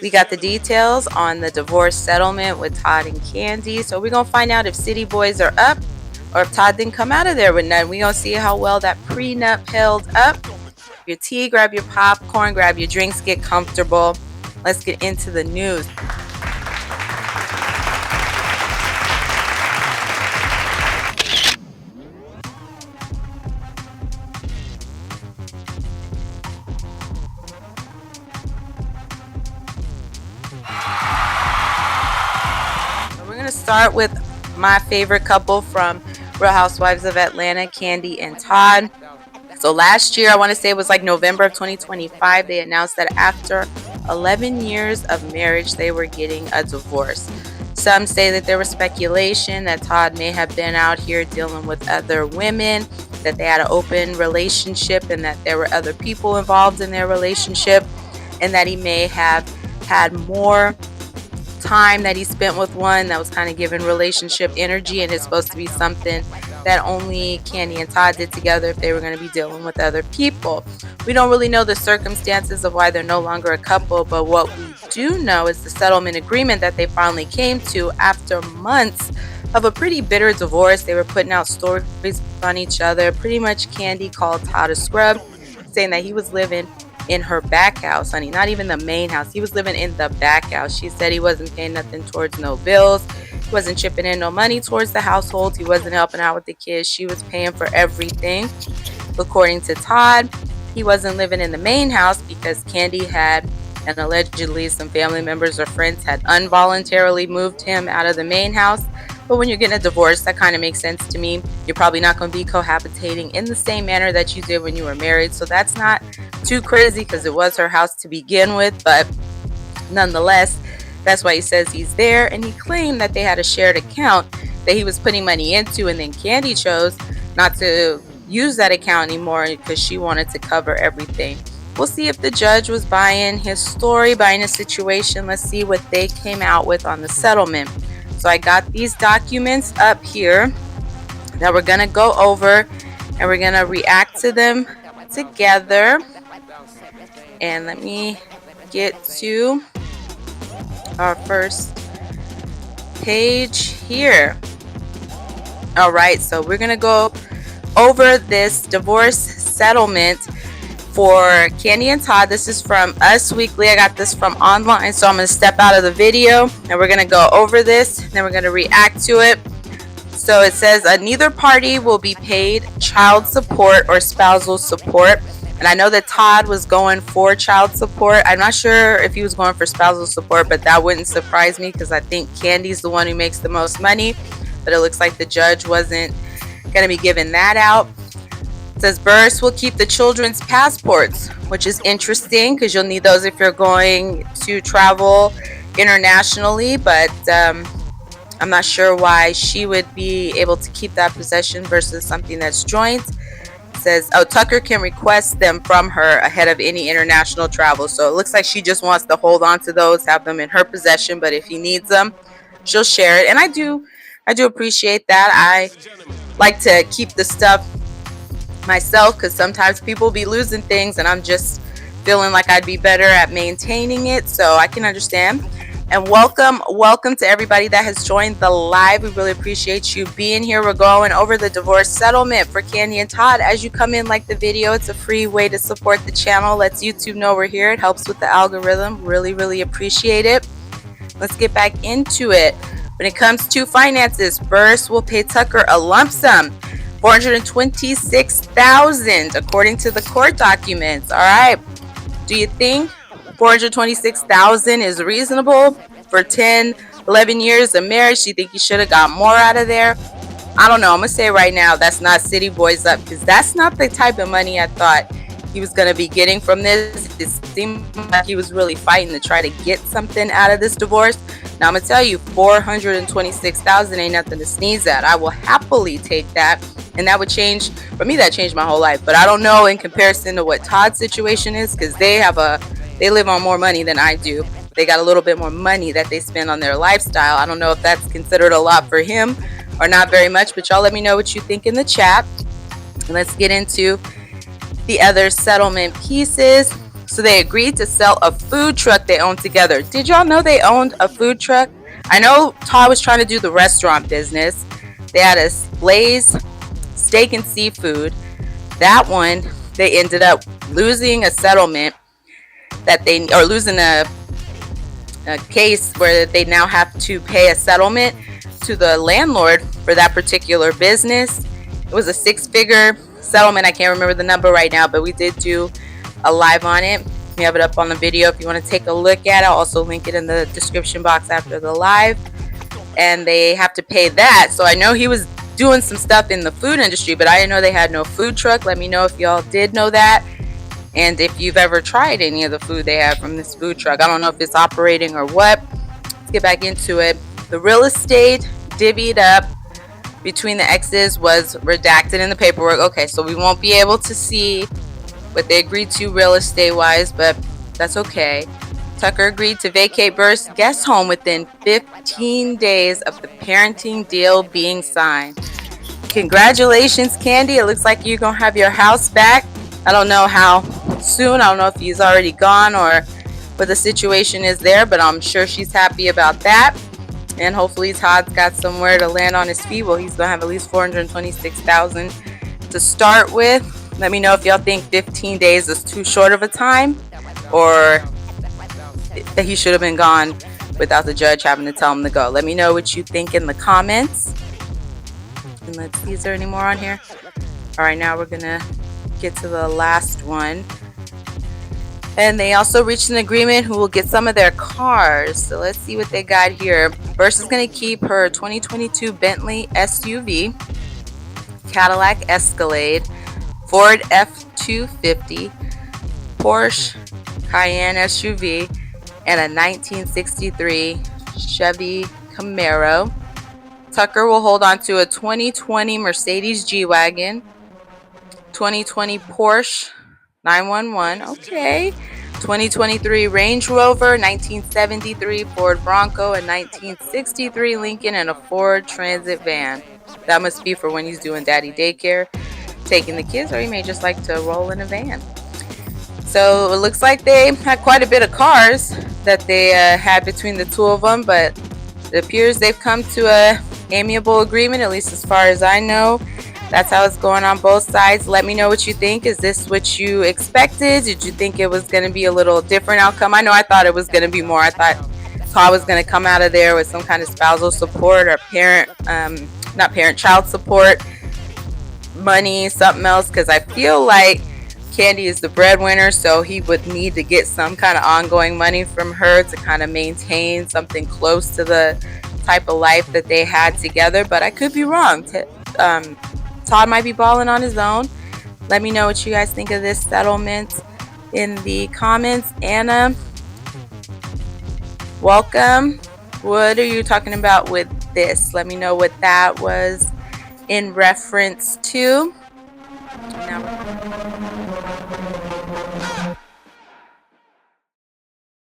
We got the details on the divorce settlement with Todd and Kandi. So we're going to find out if City Boys are up or if Todd didn't come out of there with none. We're going to see how well that prenup held up. Your tea, grab your popcorn, grab your drinks, get comfortable. Let's get into the news. We're going to start with my favorite couple from Real Housewives of Atlanta, Kandi and Todd. So last year, I want to say it was like November of 2025, they announced that after 11 years of marriage, they were getting a divorce. Some say that there was speculation that Todd may have been out here dealing with other women, that they had an open relationship and that there were other people involved in their relationship, and that he may have had more time that he spent with one that was kind of giving relationship energy, and it's supposed to be something that only Kandi and Todd did together if they were going to be dealing with other people. We don't really know the circumstances of why they're no longer a couple, but what we do know is the settlement agreement that they finally came to after months of a pretty bitter divorce. They were putting out stories on each other. Pretty much Kandi called Todd a scrub, saying that he was living in her back house, honey, not even the main house. He was living in the back house. She said he wasn't paying nothing towards no bills. He wasn't chipping in no money towards the household. He wasn't helping out with the kids. She was paying for everything. According to Todd, he wasn't living in the main house because Kandi had, and allegedly some family members or friends had involuntarily moved him out of the main house. But when you're getting a divorce, that kind of makes sense to me. You're probably not going to be cohabitating in the same manner that you did when you were married. So that's not too crazy because it was her house to begin with. But nonetheless, that's why he says he's there. And he claimed that they had a shared account that he was putting money into. And then Kandi chose not to use that account anymore because she wanted to cover everything. We'll see if the judge was buying his story, buying his situation. Let's see what they came out with on the settlement. So I got these documents up here that we're going to go over and we're going to react to them together. And let me get to our first page here. All right, so we're going to go over this divorce settlement for Kandi and Todd. This is from Us Weekly. I got this from online, so I'm going to step out of the video and we're going to go over this, and then we're going to react to it. So it says neither party will be paid child support or spousal support. And I know that Todd was going for child support. I'm not sure if he was going for spousal support, but that wouldn't surprise me because I think Kandi's the one who makes the most money. But it looks like the judge wasn't going to be giving that out. It says Burris will keep the children's passports, which is interesting because you'll need those if you're going to travel internationally. But I'm not sure why she would be able to keep that possession versus something that's joint. It says, Tucker can request them from her ahead of any international travel. So it looks like she just wants to hold on to those, have them in her possession. But if he needs them, she'll share it. And I do appreciate that. I like to keep the stuff myself because sometimes people be losing things and I'm just feeling like I'd be better at maintaining it, so I can understand. And welcome to everybody that has joined the live. We really appreciate you being here. We're going over the divorce settlement for Kandi and Todd. As you come in, like the video, it's a free way to support the channel. Lets YouTube know we're here. It helps with the algorithm. Really appreciate it. Let's get back into it. When it comes to finances, Burris will pay Tucker a lump sum, $426,000 according to the court documents. All right. Do you think $426,000 is reasonable for 11 years of marriage? Do you think you should have got more out of there? I don't know. I'm going to say right now that's not City Boys up because that's not the type of money I thought he was going to be getting from this. It seemed like he was really fighting to try to get something out of this divorce. Now I'm going to tell you, $426,000 ain't nothing to sneeze at. I will happily take that. And that would change, for me, that changed my whole life. But I don't know in comparison to what Todd's situation is because they live on more money than I do. They got a little bit more money that they spend on their lifestyle. I don't know if that's considered a lot for him or not very much, but y'all let me know what you think in the chat. Let's get into the other settlement pieces. So they agreed to sell a food truck they owned together. Did y'all know they owned a food truck? I know Todd was trying to do the restaurant business. They had a Blaze Steak and Seafood. That one, they ended up losing a settlement losing a case where they now have to pay a settlement to the landlord for that particular business. It was a 6-figure settlement. I can't remember the number right now, but we did do a live on it. We have it up on the video if you want to take a look at it. I'll also link it in the description box after the live. And they have to pay that. So I know he was doing some stuff in the food industry, but I didn't know they had no food truck. Let me know if y'all did know that, and if you've ever tried any of the food they have from this food truck. I don't know if it's operating or what. Let's get back into it. The real estate divvied up between the exes was redacted in the paperwork. Okay, so we won't be able to see what they agreed to real estate wise, but that's okay. Tucker agreed to vacate Burr's guest home within 15 days of the parenting deal being signed. Congratulations, Kandi. It looks like you're going to have your house back. I don't know how soon. I don't know if he's already gone or what the situation is there, but I'm sure she's happy about that. And hopefully Todd's got somewhere to land on his feet. Well, he's going to have at least $426,000 to start with. Let me know if y'all think 15 days is too short of a time, or that he should have been gone without the judge having to tell him to go. Let me know what you think in the comments. And let's see, is there any more on here? All right, now we're gonna get to the last one. And they also reached an agreement who will get some of their cars. So let's see what they got here. Burr's is gonna keep her 2022 Bentley SUV, Cadillac Escalade, Ford F-250, Porsche Cayenne SUV, and a 1963 Chevy Camaro. Tucker will hold on to a 2020 Mercedes G-Wagon, 2020 Porsche 911, okay, 2023 Range Rover, 1973 Ford Bronco, a 1963 Lincoln, and a Ford Transit van. That must be for when he's doing daddy daycare, taking the kids, or he may just like to roll in a van. So it looks like they had quite a bit of cars that they had between the two of them, but it appears they've come to a amiable agreement, at least as far as I know. That's how it's going on both sides. Let me know what you think. Is this what you expected? Did you think it was going to be a little different outcome? I know I thought it was going to be more. I thought Todd was going to come out of there with some kind of spousal support or child support money, something else, because I feel like Kandi is the breadwinner, so he would need to get some kind of ongoing money from her to kind of maintain something close to the type of life that they had together. But I could be wrong. Todd might be balling on his own. Let me know what you guys think of this settlement in the comments. Anna, welcome. What are you talking about with this? Let me know what that was in reference to. Now